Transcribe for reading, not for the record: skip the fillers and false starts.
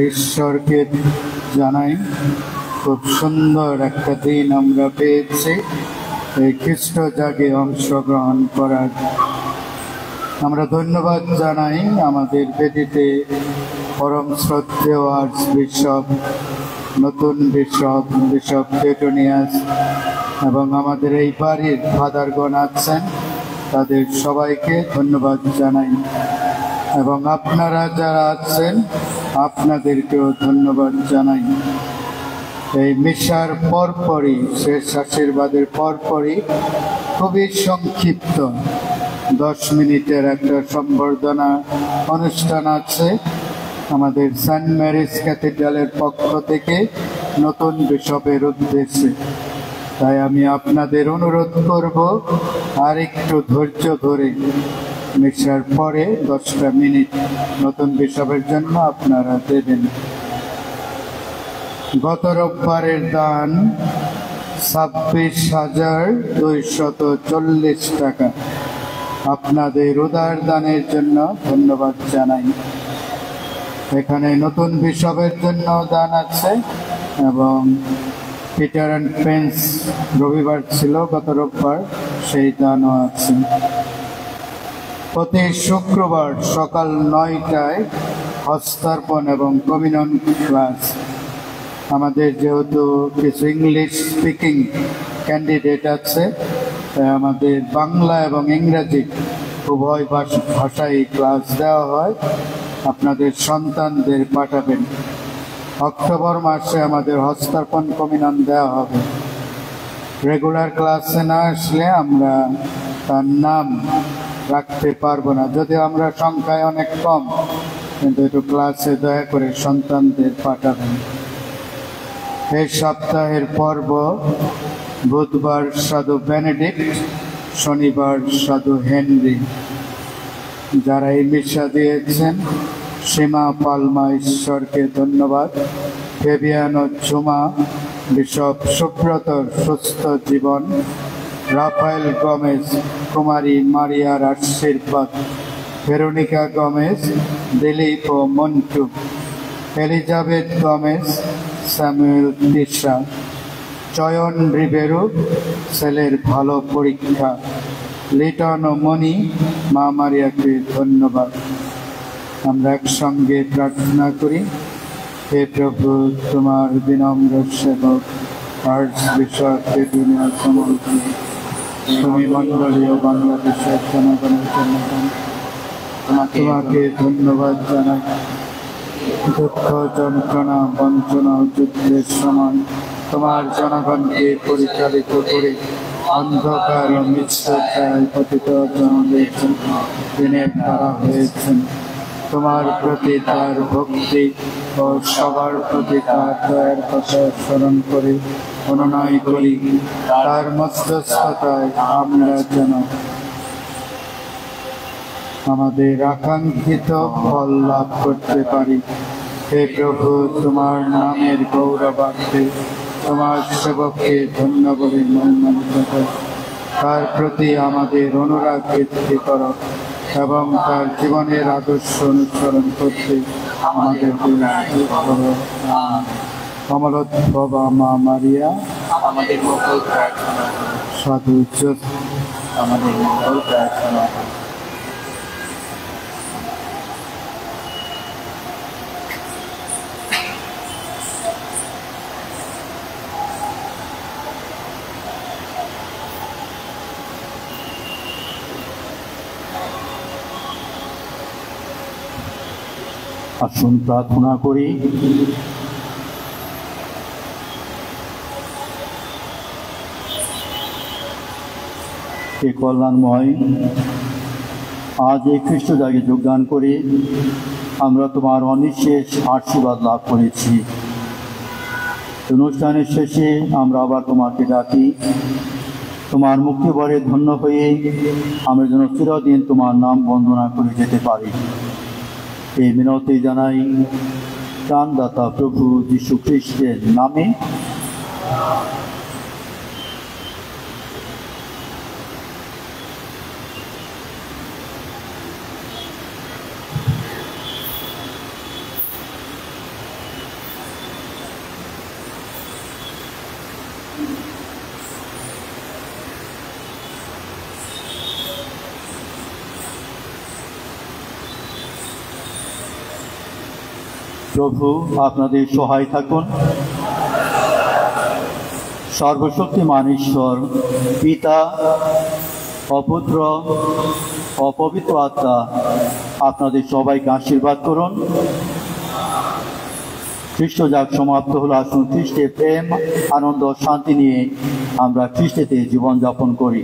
ঈশ্বরকে জানাই খুব সুন্দর একটা দিন আমরা পেয়েছি এই খ্রিস্ট জাগে অংশগ্রহণ করার। আমরা ধন্যবাদ জানাই আমাদের বেদিতে পরম শ্রদ্ধেয় আর্চ বিশপ, নতুন বিশপ বিশপ পেট্রোনিয়াস এবং আমাদের এই বাড়ির ফাদারগণ আছেন, তাদের সবাইকে ধন্যবাদ জানাই এবং আপনারা যারা আছেন আপনাদেরকেও ধন্যবাদ জানাই। এই মিশার পরপরই, শেষ আশীর্বাদের পরপরই খুবই সংক্ষিপ্ত 10 মিনিটের একটা সম্বর্ধনা অনুষ্ঠান আছে আমাদের সেন্ট মেরিজ ক্যাথিড্রালের পক্ষ থেকে নতুন বিশপের উদ্দেশ্যে। তাই আমি আপনাদের অনুরোধ করব আর একটু ধৈর্য ধরে মিশার পরে 10টা মিনিট নতুন বিশপের জন্য আপনারা দেবেন। গত রোববারের দান 26,240 টাকা। আপনাদের উদার দানের জন্য ধন্যবাদ জানাই। এখানে নতুন বিশপের জন্য দান আছে এবং পিটার অ্যান্ড পেন্স রবিবার ছিল, গত রোববার, সেই দানও আছে। প্রতি শুক্রবার সকাল 9টায় হস্তার্পণ এবং কমিউনিয়ন ক্লাস। আমাদের যেহেতু কিছু ইংলিশ স্পিকিং ক্যান্ডিডেট আছে, তাই আমাদের বাংলা এবং ইংরাজি উভয় ভাষায় ক্লাস দেওয়া হয়। আপনাদের সন্তানদের পাঠাবেন। অক্টোবর মাসে আমাদের হস্তার্পণ কমিউনিয়ন দেওয়া হবে। রেগুলার ক্লাসে না আসলে আমরা তার নাম রাখতে পারবো না, যদিও আমরা সংখ্যায় অনেক কম, কিন্তু একটু ক্লাসে দয়া করে সন্তানদের পাঠাবেন। এই সপ্তাহের পর্ব বুধবার সাধু বেনেডিক্ট, শনিবার সাধু হেনরি। যারা এই মিশা দিয়েছেন, সীমা পালমা, ঈশ্বরকে ধন্যবাদ। ফেবিয়ানো ঝুমা, বিশপ সুব্রতর সুস্থ জীবন। রাফায়েল গমেজ, কুমারী মারিয়ার আশীর্বাদ। ভেরোনিকা গমেজ, দিলীপ ও Montu. Elizabeth Gomez, Samuel Tisha. Choyon Ribeiro, ছেলের ভালো পরীক্ষা। লিটন ও মণি, মা মারিয়াকে ধন্যবাদ। আমরা একসঙ্গে প্রার্থনা করি। হে প্রভু, তোমার বিনম্র সেবক আর্চ বিশপ দুনিয়া সমর্থন, তুমি মণ্ডলীয় বাংলাদেশের জনগণের জন্য তোমাকে ধন্যবাদ জানাই। দুঃখ, যন্ত্রণা, বঞ্চনা, যুদ্ধের সময় তোমার জনগণকে পরিচালিত করে অন্ধকার ও মিথ্যাচার পতিত জনদের জন্য দিনের তারা হয়েছেন। তোমার প্রতি তার ভক্তি ও সবার প্রতি তার দয়ার কথা স্মরণ করে অনুনয় করি, তার মধ্যস্থতায় আমরা যেন আমাদের আকাঙ্ক্ষিত ফল লাভ করতে পারি। হে প্রভু, তোমার নামের গৌরবার্থে তোমার সেবককে ধন্য বলে মহিমান্বিত করো। তার প্রতি আমাদের অনুরাগ বৃদ্ধি করো এবং তার জীবনের আদর্শ অনুসরণ করতে আমাদের কমলোদ্ভবা মা মারিয়া, আমাদের মঙ্গল প্রার্থনা, সাধু আমাদের মঙ্গল প্রার্থনা। আসুন প্রার্থনা করি। হে কল্যাণময়, আজ এই খ্রিস্ট জাগে যোগদান করে আমরা তোমার অনিঃশেষ আশীর্বাদ লাভ করেছি। অনুষ্ঠানের শেষে আমরা আবার তোমাকে ডাকি, তোমার মুক্তি বরে ধন্য হয়ে আমরা যেন চিরদিন তোমার নাম বন্দনা করে যেতে পারি। এই মিনতি জানাই প্রাণদাতা প্রভু যীশু খ্রিস্টের নামে। প্রভু আপনাদের সহায় থাকুন। সর্বশক্তিমান ঈশ্বর পিতা, অপুত্র, অপবিত্র আত্মা আপনাদের সবাইকে আশীর্বাদ করুন। খ্রিস্ট যাগ সমাপ্ত হলো। আসুন খ্রিস্টে প্রেম, আনন্দ, শান্তি নিয়ে আমরা খ্রিস্টেতে জীবনযাপন করি।